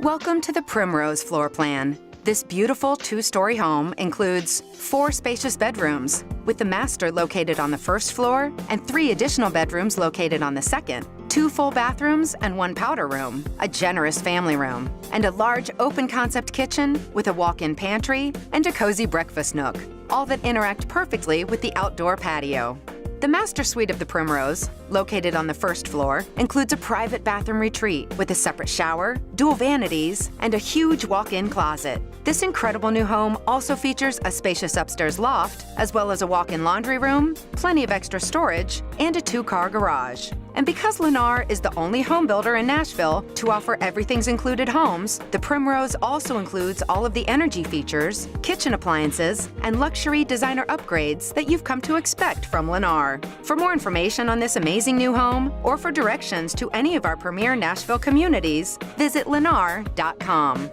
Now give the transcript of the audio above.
Welcome to the Primrose floor plan. This beautiful two-story home includes 4 spacious bedrooms, with the master located on the first floor and 3 additional bedrooms located on the second, 2 full bathrooms and 1 powder room, a generous family room, and a large open-concept kitchen with a walk-in pantry and a cozy breakfast nook, all that interact perfectly with the outdoor patio. The master suite of the Primrose, located on the first floor, includes a private bathroom retreat with a separate shower, dual vanities, and a huge walk-in closet. This incredible new home also features a spacious upstairs loft, as well as a walk-in laundry room, plenty of extra storage, and a 2-car garage. And because Lennar is the only home builder in Nashville to offer everything's included homes, the Primrose also includes all of the energy features, kitchen appliances, and luxury designer upgrades that you've come to expect from Lennar. For more information on this amazing new home, or for directions to any of our Premier Nashville communities, visit lennar.com.